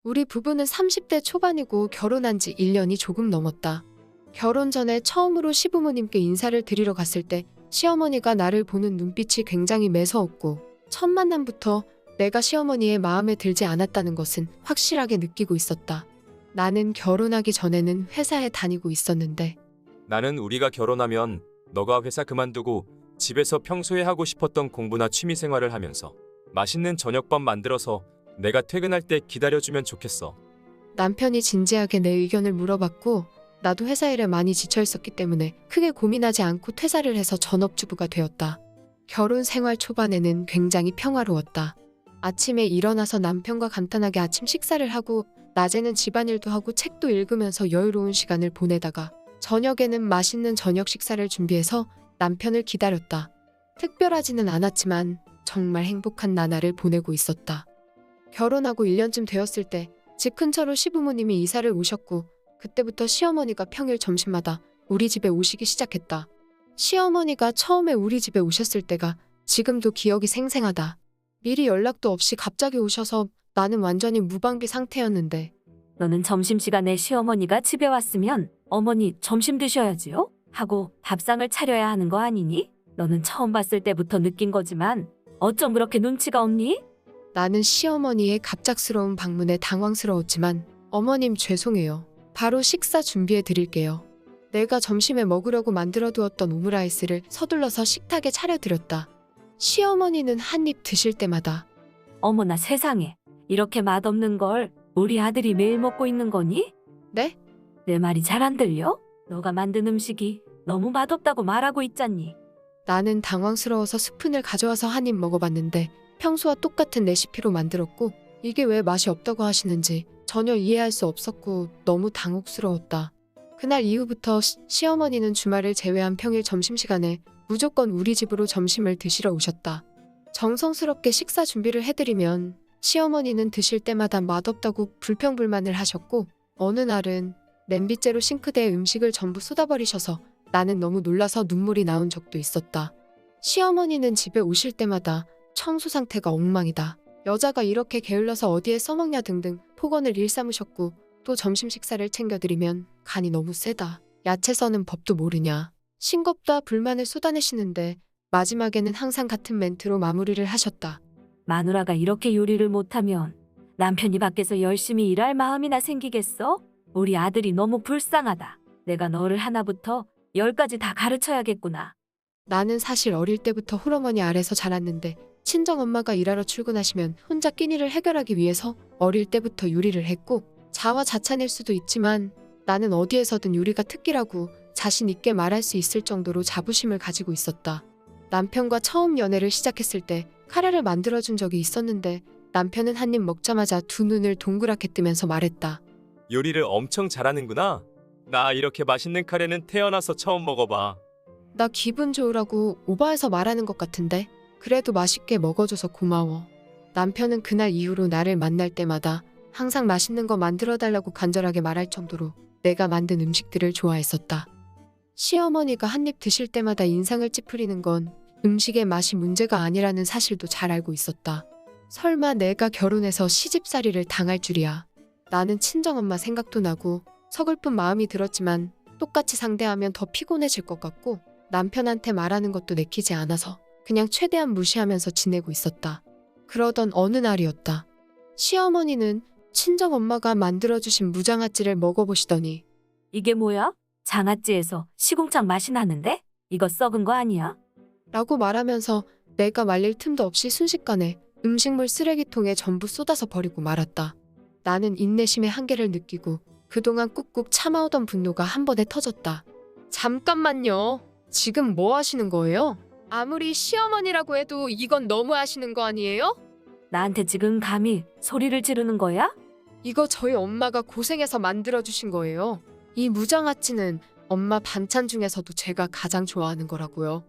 우리 부부는 30대 초반이고 결혼한 지 1년이 조금 넘었다. 결혼 전에 처음으로 시부모님께 인사를 드리러 갔을 때 시어머니가 나를 보는 눈빛이 굉장히 매서웠고 첫 만남부터 내가 시어머니의 마음에 들지 않았다는 것은 확실하게 느끼고 있었다. 나는 결혼하기 전에는 회사에 다니고 있었는데 나는 우리가 결혼하면 너가 회사 그만두고 집에서 평소에 하고 싶었던 공부나 취미 생활을 하면서 맛있는 저녁밥 만들어서 내가 퇴근할 때 기다려주면 좋겠어. 남편이 진지하게 내 의견을 물어봤고 나도 회사 일에 많이 지쳐 있었기 때문에 크게 고민하지 않고 퇴사를 해서 전업주부가 되었다. 결혼 생활 초반에는 굉장히 평화로웠다. 아침에 일어나서 남편과 간단하게 아침 식사를 하고 낮에는 집안일도 하고 책도 읽으면서 여유로운 시간을 보내다가 저녁에는 맛있는 저녁 식사를 준비해서 남편을 기다렸다. 특별하지는 않았지만 정말 행복한 나날을 보내고 있었다. 결혼하고 1년쯤 되었을 때 집 근처로 시부모님이 이사를 오셨고 그때부터 시어머니가 평일 점심마다 우리 집에 오시기 시작했다. 시어머니가 처음에 우리 집에 오셨을 때가 지금도 기억이 생생하다. 미리 연락도 없이 갑자기 오셔서 나는 완전히 무방비 상태였는데 너는 점심시간에 시어머니가 집에 왔으면 어머니 점심 드셔야지요? 하고 밥상을 차려야 하는 거 아니니? 너는 처음 봤을 때부터 느낀 거지만 어쩜 그렇게 눈치가 없니? 나는 시어머니의 갑작스러운 방문에 당황스러웠지만 어머님 죄송해요. 바로 식사 준비해 드릴게요. 내가 점심에 먹으려고 만들어두었던 오므라이스를 서둘러서 식탁에 차려드렸다. 시어머니는 한 입 드실 때마다 어머나 세상에, 이렇게 맛없는 걸 우리 아들이 매일 먹고 있는 거니? 네? 내 말이 잘 안 들려? 너가 만든 음식이 너무 맛없다고 말하고 있잖니. 나는 당황스러워서 스푼을 가져와서 한 입 먹어봤는데 평소와 똑같은 레시피로 만들었고 이게 왜 맛이 없다고 하시는지 전혀 이해할 수 없었고 너무 당혹스러웠다. 그날 이후부터 시어머니는 주말을 제외한 평일 점심시간에 무조건 우리 집으로 점심을 드시러 오셨다. 정성스럽게 식사 준비를 해드리면 시어머니는 드실 때마다 맛없다고 불평불만을 하셨고 어느 날은 냄비째로 싱크대에 음식을 전부 쏟아버리셔서 나는 너무 놀라서 눈물이 나온 적도 있었다. 시어머니는 집에 오실 때마다 청소 상태가 엉망이다. 여자가 이렇게 게을러서 어디에 써먹냐 등등 폭언을 일삼으셨고 또 점심 식사를 챙겨드리면 간이 너무 세다. 야채 써는 법도 모르냐. 싱겁다 불만을 쏟아내시는데 마지막에는 항상 같은 멘트로 마무리를 하셨다. 마누라가 이렇게 요리를 못하면 남편이 밖에서 열심히 일할 마음이나 생기겠어? 우리 아들이 너무 불쌍하다. 내가 너를 하나부터 10까지 다 가르쳐야겠구나. 나는 사실 어릴 때부터 홀어머니 아래서 자랐는데 친정엄마가 일하러 출근하시면 혼자 끼니를 해결하기 위해서 어릴 때부터 요리를 했고 자화자찬일 수도 있지만 나는 어디에서든 요리가 특기라고 자신 있게 말할 수 있을 정도로 자부심을 가지고 있었다. 남편과 처음 연애를 시작했을 때 카레를 만들어준 적이 있었는데 남편은 한 입 먹자마자 두 눈을 동그랗게 뜨면서 말했다. 요리를 엄청 잘하는구나. 나 이렇게 맛있는 카레는 태어나서 처음 먹어봐. 나 기분 좋으라고 오버해서 말하는 것 같은데 그래도 맛있게 먹어줘서 고마워. 남편은 그날 이후로 나를 만날 때마다 항상 맛있는 거 만들어달라고 간절하게 말할 정도로 내가 만든 음식들을 좋아했었다. 시어머니가 한 입 드실 때마다 인상을 찌푸리는 건 음식의 맛이 문제가 아니라는 사실도 잘 알고 있었다. 설마 내가 결혼해서 시집살이를 당할 줄이야. 나는 친정엄마 생각도 나고 서글픈 마음이 들었지만 똑같이 상대하면 더 피곤해질 것 같고 남편한테 말하는 것도 내키지 않아서 그냥 최대한 무시하면서 지내고 있었다. 그러던 어느 날이었다. 시어머니는 친정엄마가 만들어주신 무장아찌를 먹어보시더니 이게 뭐야? 장아찌에서 시궁창 맛이 나는데? 이거 썩은 거 아니야? 라고 말하면서 내가 말릴 틈도 없이 순식간에 음식물 쓰레기통에 전부 쏟아서 버리고 말았다. 나는 인내심의 한계를 느끼고 그동안 꾹꾹 참아오던 분노가 한 번에 터졌다. 잠깐만요. 지금 뭐 하시는 거예요? 아무리 시어머니라고 해도 이건 너무 하시는 거 아니에요? 나한테 지금 감히 소리를 지르는 거야? 이거 저희 엄마가 고생해서 만들어주신 거예요. 이 무장아찌는 엄마 반찬 중에서도 제가 가장 좋아하는 거라고요.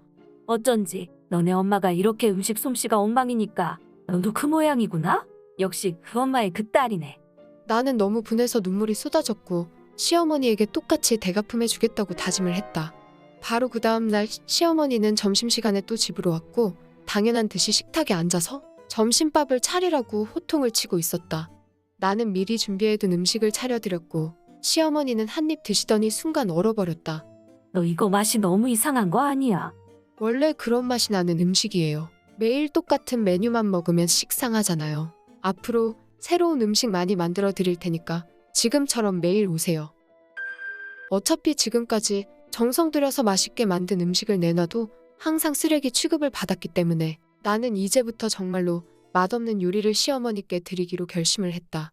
어쩐지 너네 엄마가 이렇게 음식 솜씨가 엉망이니까 너도 그 모양이구나? 역시 그 엄마의 그 딸이네. 나는 너무 분해서 눈물이 쏟아졌고 시어머니에게 똑같이 대갚음해주겠다고 다짐을 했다. 바로 그 다음 날 시어머니는 점심시간에 또 집으로 왔고 당연한 듯이 식탁에 앉아서 점심밥을 차리라고 호통을 치고 있었다. 나는 미리 준비해둔 음식을 차려드렸고 시어머니는 한 입 드시더니 순간 얼어버렸다. 너 이거 맛이 너무 이상한 거 아니야? 원래 그런 맛이 나는 음식이에요. 매일 똑같은 메뉴만 먹으면 식상하잖아요. 앞으로 새로운 음식 많이 만들어 드릴 테니까 지금처럼 매일 오세요. 어차피 지금까지 정성 들여서 맛있게 만든 음식을 내놔도 항상 쓰레기 취급을 받았기 때문에 나는 이제부터 정말로 맛없는 요리를 시어머니께 드리기로 결심을 했다.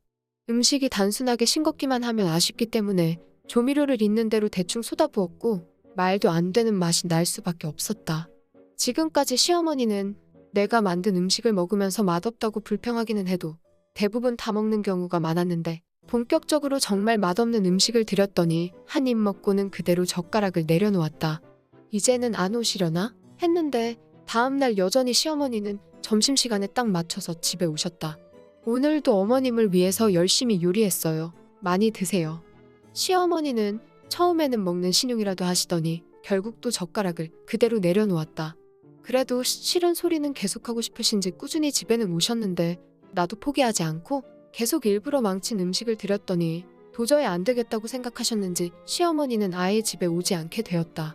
음식이 단순하게 싱겁기만 하면 아쉽기 때문에 조미료를 있는 대로 대충 쏟아부었고 말도 안 되는 맛이 날 수밖에 없었다. 지금까지 시어머니는 내가 만든 음식을 먹으면서 맛없다고 불평하기는 해도 대부분 다 먹는 경우가 많았는데 본격적으로 정말 맛없는 음식을 드렸더니 한 입 먹고는 그대로 젓가락을 내려놓았다. 이제는 안 오시려나? 했는데 다음날 여전히 시어머니는 점심시간에 딱 맞춰서 집에 오셨다. 오늘도 어머님을 위해서 열심히 요리했어요. 많이 드세요. 시어머니는 처음에는 먹는 신용이라도 하시더니 결국 또 젓가락을 그대로 내려놓았다. 그래도 싫은 소리는 계속하고 싶으신지 꾸준히 집에는 오셨는데 나도 포기하지 않고 계속 일부러 망친 음식을 드렸더니 도저히 안 되겠다고 생각하셨는지 시어머니는 아예 집에 오지 않게 되었다.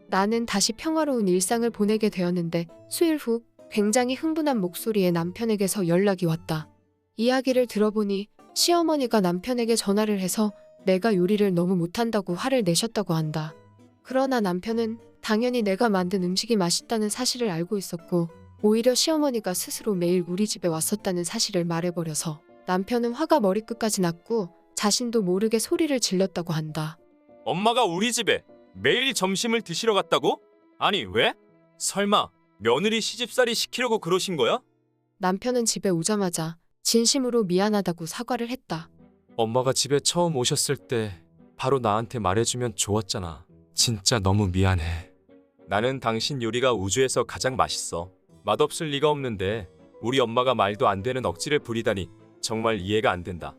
나는 다시 평화로운 일상을 보내게 되었는데 수일 후 굉장히 흥분한 목소리에 남편에게서 연락이 왔다. 이야기를 들어보니 시어머니가 남편에게 전화를 해서 내가 요리를 너무 못한다고 화를 내셨다고 한다. 그러나 남편은 당연히 내가 만든 음식이 맛있다는 사실을 알고 있었고 오히려 시어머니가 스스로 매일 우리 집에 왔었다는 사실을 말해버려서 남편은 화가 머리끝까지 났고 자신도 모르게 소리를 질렀다고 한다. 엄마가 우리 집에 매일 점심을 드시러 갔다고? 아니 왜? 설마 며느리 시집살이 시키려고 그러신 거야? 남편은 집에 오자마자 진심으로 미안하다고 사과를 했다. 엄마가 집에 처음 오셨을 때 바로 나한테 말해주면 좋았잖아. 진짜 너무 미안해. 나는 당신 요리가 우주에서 가장 맛있어. 맛없을 리가 없는데 우리 엄마가 말도 안 되는 억지를 부리다니 정말 이해가 안 된다.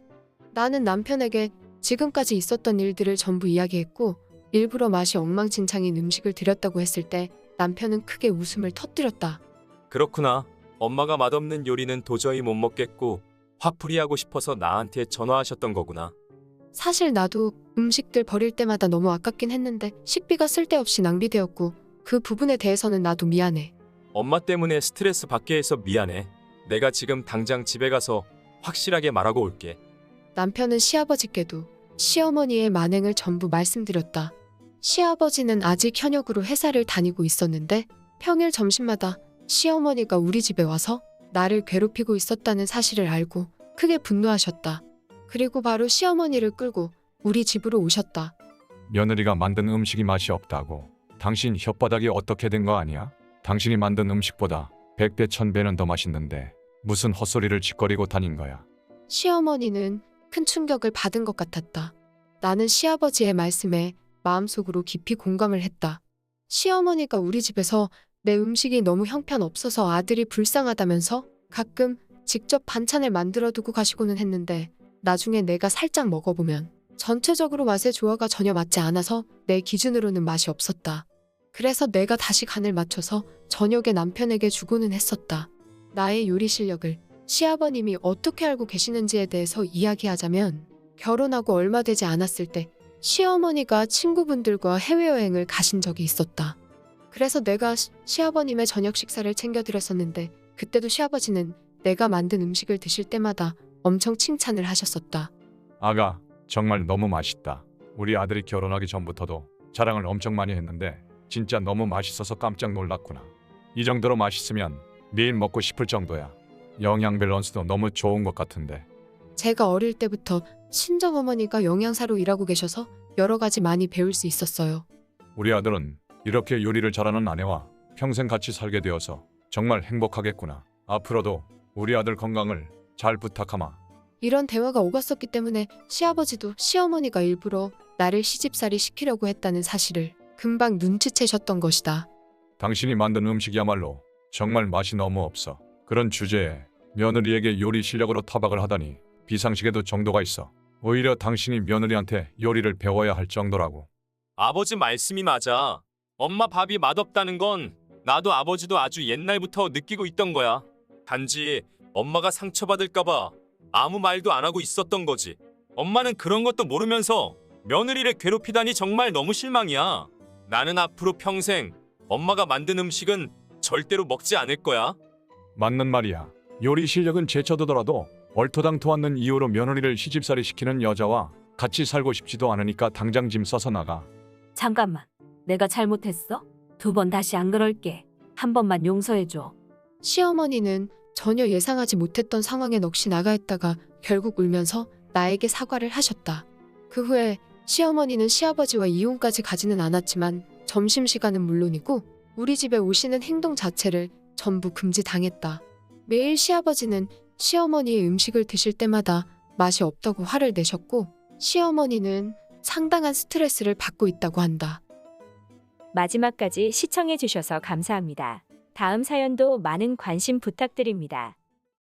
나는 남편에게 지금까지 있었던 일들을 전부 이야기했고 일부러 맛이 엉망진창인 음식을 드렸다고 했을 때 남편은 크게 웃음을 터뜨렸다. 그렇구나. 엄마가 맛없는 요리는 도저히 못 먹겠고 화풀이하고 싶어서 나한테 전화하셨던 거구나. 사실 나도 음식들 버릴 때마다 너무 아깝긴 했는데 식비가 쓸데없이 낭비되었고 그 부분에 대해서는 나도 미안해. 엄마 때문에 스트레스 받게 해서 미안해. 내가 지금 당장 집에 가서 확실하게 말하고 올게. 남편은 시아버지께도 시어머니의 만행을 전부 말씀드렸다. 시아버지는 아직 현역으로 회사를 다니고 있었는데 평일 점심마다 시어머니가 우리 집에 와서 나를 괴롭히고 있었다는 사실을 알고 크게 분노하셨다. 그리고 바로 시어머니를 끌고 우리 집으로 오셨다. 며느리가 만든 음식이 맛이 없다고. 당신 혓바닥이 어떻게 된 거 아니야? 당신이 만든 음식보다 100배 1000배는 더 맛있는데 무슨 헛소리를 짓거리고 다닌 거야. 시어머니는 큰 충격을 받은 것 같았다. 나는 시아버지의 말씀에 마음속으로 깊이 공감을 했다. 시어머니가 우리 집에서 내 음식이 너무 형편없어서 아들이 불쌍하다면서 가끔 직접 반찬을 만들어 두고 가시고는 했는데 나중에 내가 살짝 먹어보면 전체적으로 맛의 조화가 전혀 맞지 않아서 내 기준으로는 맛이 없었다. 그래서 내가 다시 간을 맞춰서 저녁에 남편에게 주고는 했었다. 나의 요리 실력을 시아버님이 어떻게 알고 계시는지에 대해서 이야기하자면 결혼하고 얼마 되지 않았을 때 시어머니가 친구분들과 해외여행을 가신 적이 있었다. 그래서 내가 시아버님의 저녁 식사를 챙겨드렸었는데 그때도 시아버지는 내가 만든 음식을 드실 때마다 엄청 칭찬을 하셨었다. 아가, 정말 너무 맛있다. 우리 아들이 결혼하기 전부터도 자랑을 엄청 많이 했는데 진짜 너무 맛있어서 깜짝 놀랐구나. 이 정도로 맛있으면 매일 먹고 싶을 정도야. 영양 밸런스도 너무 좋은 것 같은데. 제가 어릴 때부터 친정어머니가 영양사로 일하고 계셔서 여러 가지 많이 배울 수 있었어요. 우리 아들은 이렇게 요리를 잘하는 아내와 평생 같이 살게 되어서 정말 행복하겠구나. 앞으로도 우리 아들 건강을 잘 부탁하마. 이런 대화가 오갔었기 때문에 시아버지도 시어머니가 일부러 나를 시집살이 시키려고 했다는 사실을 금방 눈치채셨던 것이다. 당신이 만든 음식이야말로 정말 맛이 너무 없어. 그런 주제에 며느리에게 요리 실력으로 타박을 하다니 비상식에도 정도가 있어. 오히려 당신이 며느리한테 요리를 배워야 할 정도라고. 아버지 말씀이 맞아. 엄마 밥이 맛없다는 건 나도 아버지도 아주 옛날부터 느끼고 있던 거야. 단지 엄마가 상처받을까봐 아무 말도 안 하고 있었던 거지. 엄마는 그런 것도 모르면서 며느리를 괴롭히다니 정말 너무 실망이야. 나는 앞으로 평생 엄마가 만든 음식은 절대로 먹지 않을 거야. 맞는 말이야. 요리 실력은 제쳐두더라도 얼토당토 않는 이유로 며느리를 시집살이 시키는 여자와 같이 살고 싶지도 않으니까 당장 짐 싸서 나가. 잠깐만. 내가 잘못했어? 2번 다시 안 그럴게. 한 번만 용서해줘. 시어머니는 전혀 예상하지 못했던 상황에 넋이 나가 있다가 결국 울면서 나에게 사과를 하셨다. 그 후에 시어머니는 시아버지와 이혼까지 가지는 않았지만 점심시간은 물론이고 우리 집에 오시는 행동 자체를 전부 금지당했다. 매일 시아버지는 시어머니의 음식을 드실 때마다 맛이 없다고 화를 내셨고 시어머니는 상당한 스트레스를 받고 있다고 한다. 마지막까지 시청해 주셔서 감사합니다. 다음 사연도 많은 관심 부탁드립니다.